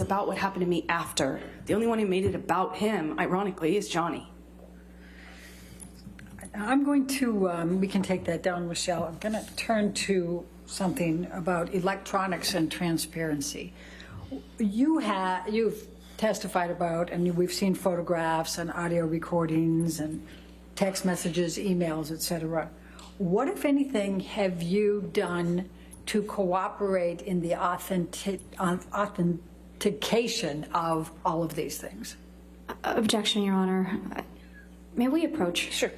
about what happened to me after. The only one who made it about him, ironically, is Johnny. I'm going to, we can take that down, Michelle. I'm going to turn to something about electronics and transparency. You've testified about, and we've seen photographs and audio recordings and text messages, emails, etc. What, if anything, have you done to cooperate in the authentication of all of these things? Objection, Your Honor. May we approach? Sure.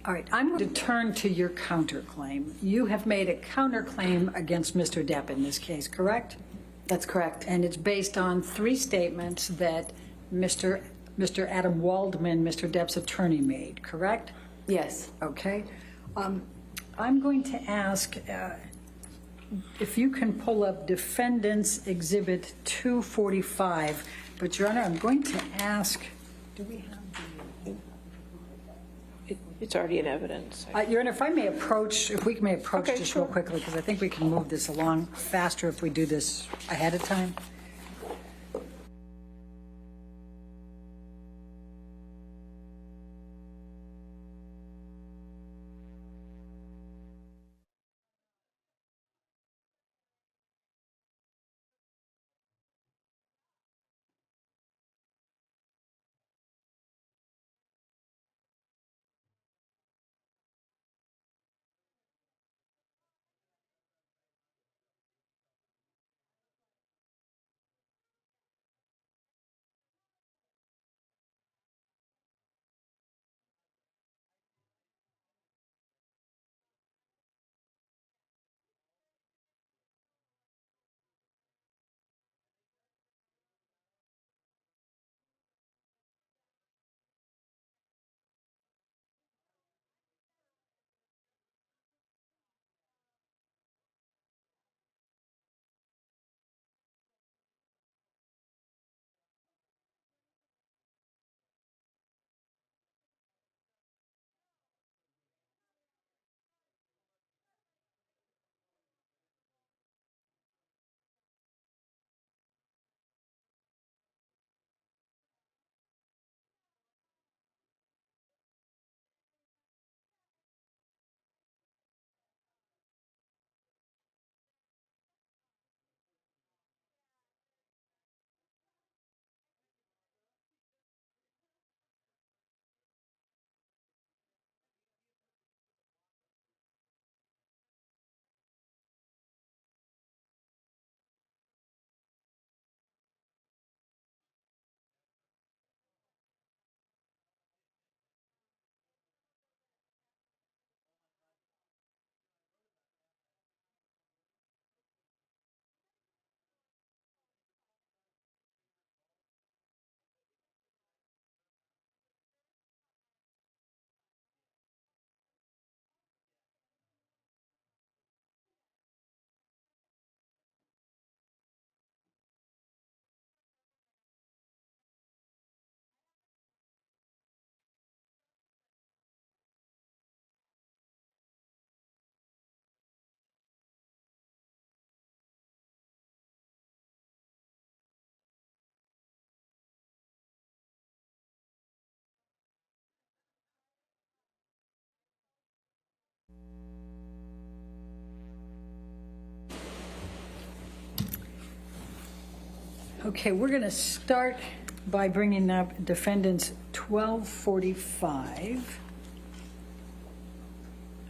All right, I'm going to turn to your counterclaim. You have made a counterclaim against Mr. Depp in this case, correct? That's correct. And it's based on 3 statements that Mr. Adam Waldman, Mr. Depp's attorney, made, correct? Yes. Okay. I'm going to ask if you can pull up Defendant's Exhibit 245. But, Your Honor, I'm going to ask, do we have It's already in evidence. Your Honor, if we may approach Okay, just sure. real quickly, because I think we can move this along faster if we do this ahead of time. Okay, we're going to start by bringing up Defendant's 1245.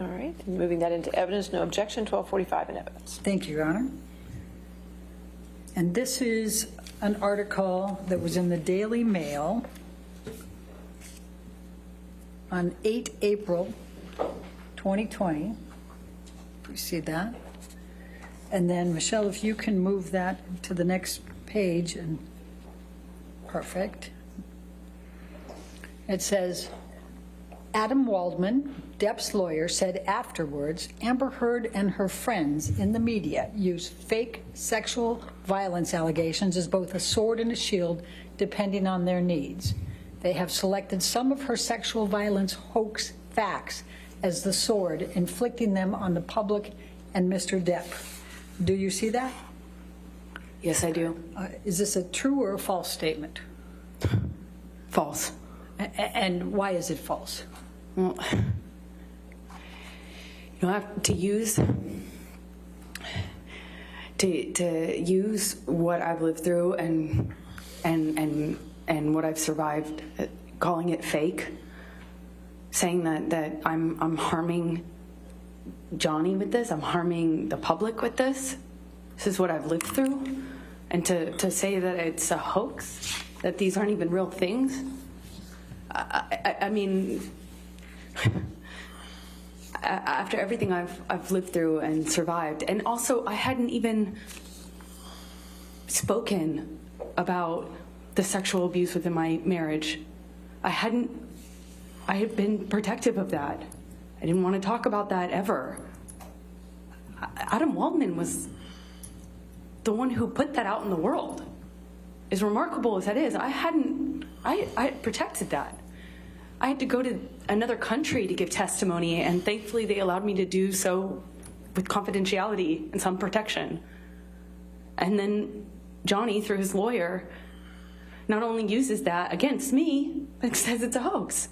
All right, and moving that into evidence, no objection, 1245 in evidence. Thank you, Your Honor. And this is an article that was in the Daily Mail on 8 April 2020. You see that? And then, Michelle, if you can move that to the next page, and perfect. It says, Adam Waldman, Depp's lawyer, said afterwards, Amber Heard and her friends in the media use fake sexual violence allegations as both a sword and a shield, depending on their needs. They have selected some of her sexual violence hoax facts as the sword, inflicting them on the public and Mr. Depp. Do you see that? Yes, I do. Is this a true or a false statement? False. And why is it false? Well, you know, I have to use what I've lived through and what I've survived, calling it fake, saying that I'm harming Johnny with this, I'm harming the public with this. This is what I've lived through, and to say that it's a hoax, that these aren't even real things. I mean, after everything I've lived through and survived, and also I hadn't even spoken about the sexual abuse within my marriage. I had been protective of that. I didn't want to talk about that ever. Adam Waldman was the one who put that out in the world. As remarkable as that is, I protected that. I had to go to another country to give testimony, and thankfully they allowed me to do so with confidentiality and some protection. And then Johnny, through his lawyer, not only uses that against me, but says it's a hoax.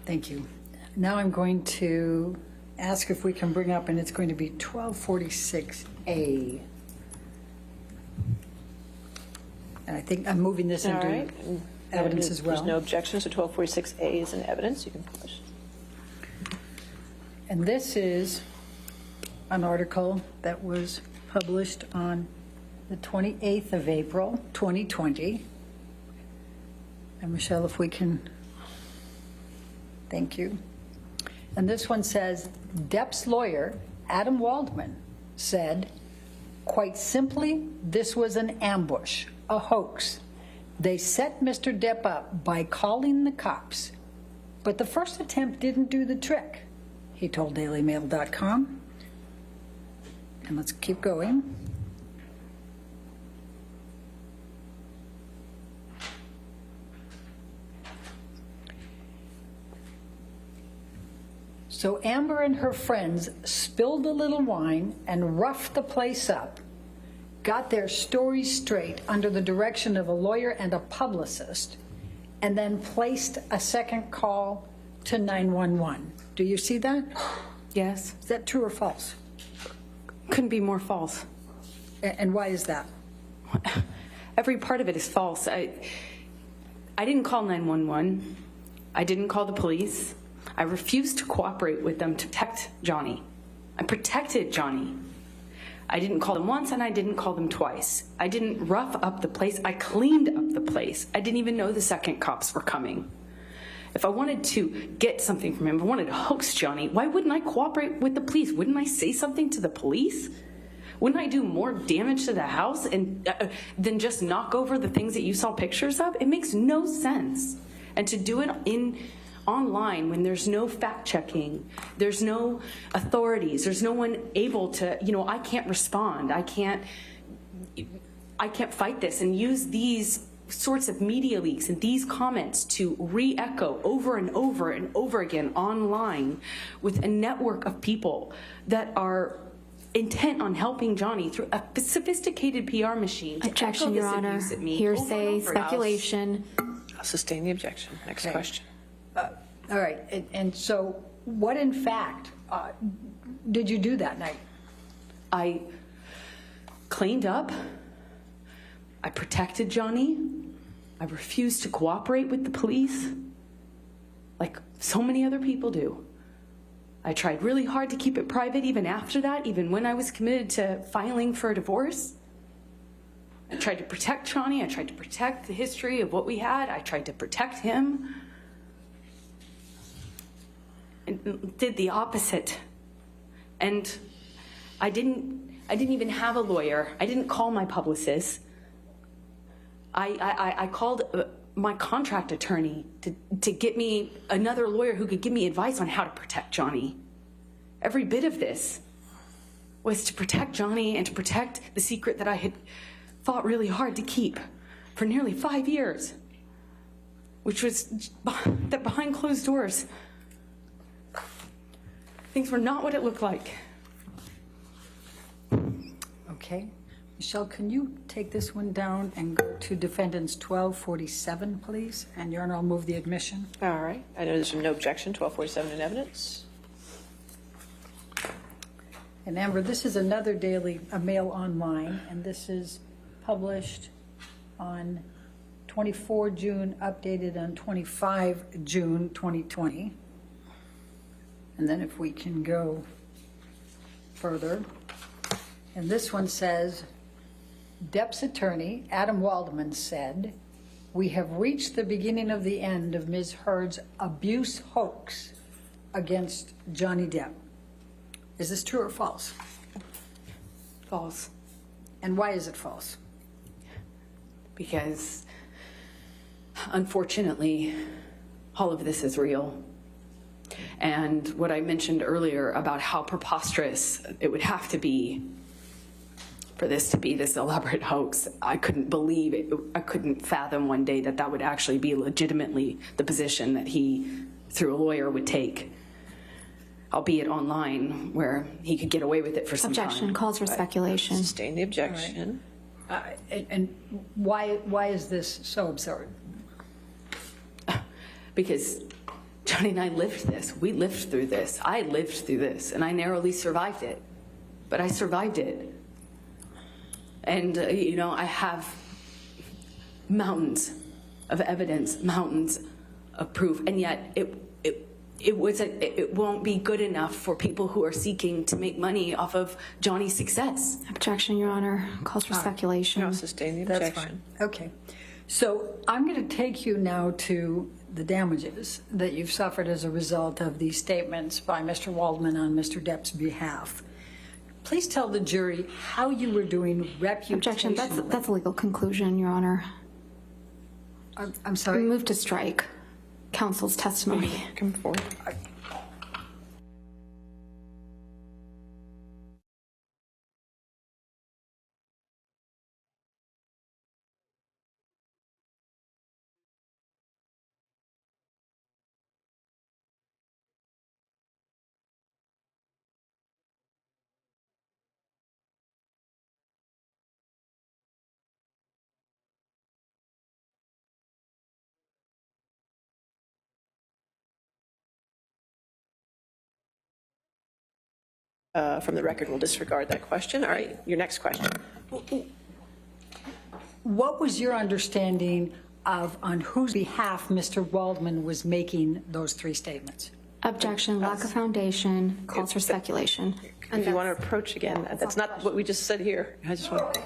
Thank you. Now I'm going to ask if we can bring up, and it's going to be 1246A. And I think I'm moving this All into right. evidence as well. There's no objection, so 1246A is in evidence. You can publish. And this is an article that was published on the 28th of April, 2020. And Michelle, if we can, thank you. And this one says, Depp's lawyer, Adam Waldman, said, quite simply, this was an ambush, a hoax. They set Mr. Depp up by calling the cops, but the first attempt didn't do the trick, he told dailymail.com. And let's keep going. So Amber and her friends spilled a little wine and roughed the place up, got their stories straight under the direction of a lawyer and a publicist, and then placed a second call to 911. Do you see that? Yes. Is that true or false? Couldn't be more false. And why is that? Every part of it is false. I didn't call 911. I didn't call the police. I refused to cooperate with them to protect Johnny. I protected Johnny. I didn't call them once and I didn't call them twice. I didn't rough up the place. I cleaned up the place. I didn't even know the second cops were coming. If I wanted to get something from him, if I wanted to hoax Johnny, why wouldn't I cooperate with the police? Wouldn't I say something to the police? Wouldn't I do more damage to the house than just knock over the things that you saw pictures of? It makes no sense. And to do it online when there's no fact checking, there's no authorities, there's no one able to, I can't respond. I can't fight this and use these sorts of media leaks and these comments to re-echo over and over and over again online with a network of people that are intent on helping Johnny through a sophisticated PR machine. Objection, Your Honor. Hearsay, speculation. I'll sustain the objection. Next Okay. question. All right, and so what in fact did you do that night? I cleaned up. I protected Johnny. I refused to cooperate with the police, like so many other people do. I tried really hard to keep it private even after that, even when I was committed to filing for a divorce. I tried to protect Johnny. I tried to protect the history of what we had. I tried to protect him. And did the opposite And I didn't even have a lawyer. I didn't call my publicist. I called my contract attorney to get me another lawyer who could give me advice on how to protect Johnny. Every bit of this was to protect Johnny and to protect the secret that I had fought really hard to keep for nearly 5 years, which was that behind closed doors, things were not what it looked like. Okay. Michelle, can you take this one down and go to defendants 1247, please? And Your Honor, I'll move the admission. All right. I know there's no objection, 1247 in evidence. And Amber, this is another daily, a Mail Online, and this is published on 24 June, updated on 25 June 2020. And then if we can go further. And this one says, Depp's attorney, Adam Waldman, said, "We have reached the beginning of the end of Ms. Heard's abuse hoax against Johnny Depp." Is this true or false? False. And why is it false? Because unfortunately, all of this is real. And what I mentioned earlier about how preposterous it would have to be for this to be this elaborate hoax, I couldn't believe it. I couldn't fathom one day that that would actually be legitimately the position that he, through a lawyer, would take, albeit online, where he could get away with it for some time. Objection. Calls for speculation. Sustain the objection. And why is this so absurd? Because Johnny and I lived this. We lived through this. I lived through this, and I narrowly survived it. But I survived it. And, I have mountains of evidence, mountains of proof, and yet it won't be good enough for people who are seeking to make money off of Johnny's success. Objection, Your Honor. Calls for speculation. I'll sustain the That's objection. fine. Okay. So I'm going to take you now to the damages that you've suffered as a result of these statements by Mr. Waldman on Mr. Depp's behalf. Please tell the jury how you were doing reputationally. Objection. That's a legal conclusion, Your Honor. I'm sorry? Move to strike counsel's testimony. Come forward. From the record, we'll disregard that question. All right, your next question. What was your understanding of on whose behalf Mr. Waldman was making those three statements? Objection. Lack of foundation. Calls for speculation. If you want to approach again, that's not what we just said here. I just want to...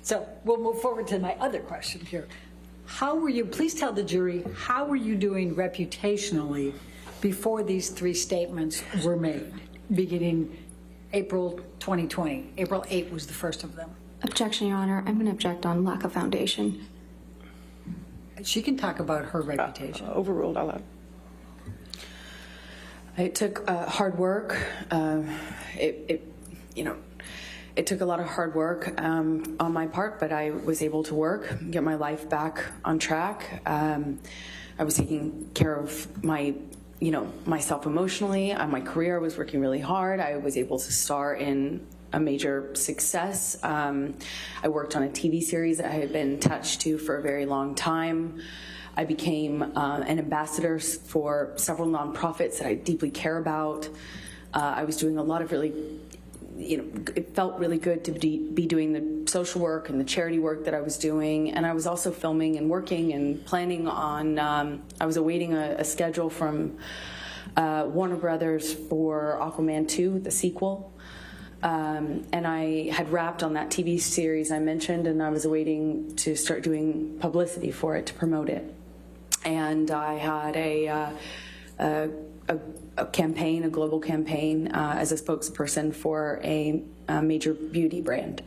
So we'll move forward to my other question here. How were you, please tell the jury, how were you doing reputationally before these three statements were made, beginning April 2020? April 8 was the first of them. Objection, Your Honor. I'm going to object on lack of foundation. She can talk about her reputation. Overruled, I'll allow. It took hard work. It took a lot of hard work on my part, but I was able to work, get my life back on track. I was taking care of myself emotionally. My career, I was working really hard. I was able to star in a major success. I worked on a TV series that I had been attached to for a very long time. I became an ambassador for several nonprofits that I deeply care about. I was doing a lot of really it felt really good to be doing the social work and the charity work that I was doing. And I was also filming and working and planning on, I was awaiting a schedule from Warner Brothers for Aquaman 2, the sequel. And I had wrapped on that TV series I mentioned, and I was awaiting to start doing publicity for it to promote it. And I had a campaign, a global campaign, as a spokesperson for a major beauty brand.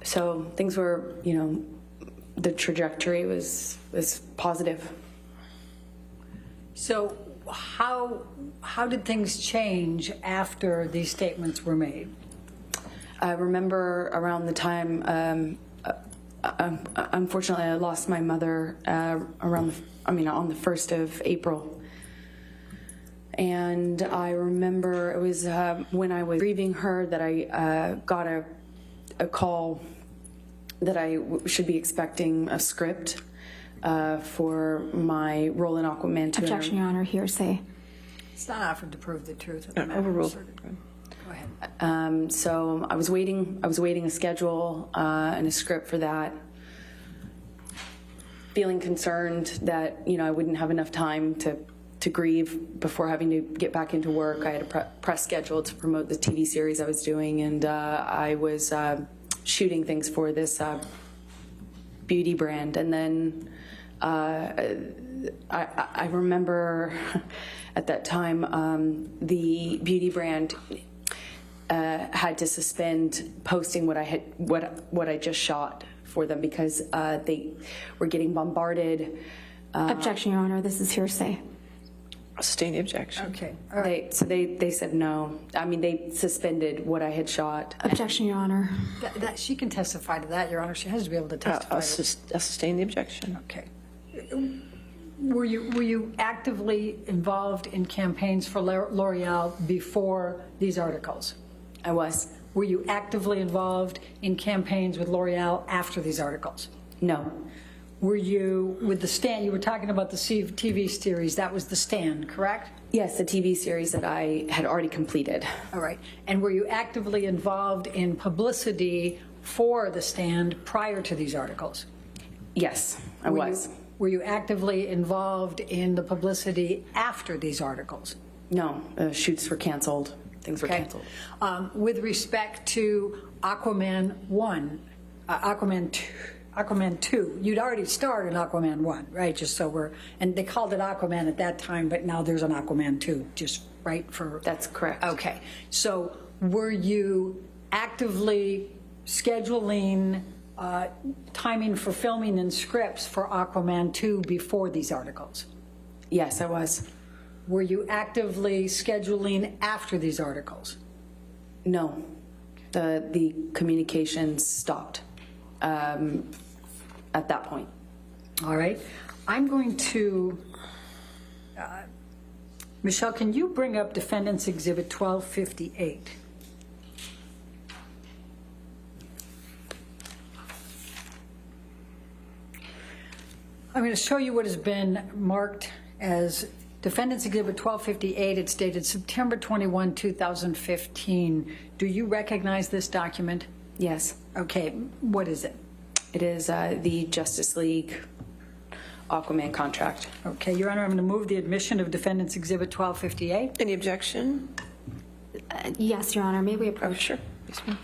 So things were, the trajectory was positive. So how did things change after these statements were made? I remember around the time, unfortunately, I lost my mother on the 1st of April. And I remember it was when I was grieving her that I got a call that I should be expecting a script for my role in Aquaman 2. Objection, Your Honor, hearsay. It's not offered to prove the truth of the matter. Overruled. Go ahead. So I was waiting a schedule and a script for that. Feeling concerned that I wouldn't have enough time to grieve before having to get back into work. I had a press schedule to promote the TV series I was doing, and I was shooting things for this beauty brand. And then I remember at that time the beauty brand had to suspend posting what I just shot for them because they were getting bombarded. Objection, Your Honor, this is hearsay. I'll sustain the objection. Okay. All right. They said no. I mean, they suspended what I had shot. Objection, Your Honor. That she can testify to that, Your Honor. She has to be able to testify. I'll sustain the objection. Okay. Were you actively involved in campaigns for L'Oreal before these articles? I was. Were you actively involved in campaigns with L'Oreal after these articles? No. Were you with The Stand? You were talking about the TV series. That was The Stand, correct? Yes, the TV series that I had already completed. All right. And were you actively involved in publicity for The Stand prior to these articles? Yes, I was. Were you actively involved in the publicity after these articles? No, shoots were canceled. Things were canceled. With respect to Aquaman 1, Aquaman 2, you'd already starred in Aquaman 1, right? Just so and they called it Aquaman at that time, but now there's an Aquaman 2, just right for... That's correct. Okay. So were you actively scheduling timing for filming and scripts for Aquaman 2 before these articles? Yes, I was. Were you actively scheduling after these articles? No. The communications stopped at that point. All right. I'm going to... Michelle, can you bring up Defendant's Exhibit 1258? I'm going to show you what has been marked as Defendant's Exhibit 1258. It's dated September 21, 2015. Do you recognize this document? Yes. Okay. What is it? It is the Justice League Aquaman contract. Okay, Your Honor, I'm going to move the admission of Defendant's Exhibit 1258. Any objection? Yes, Your Honor, may we Oh, approach? sure. Yes, ma'am.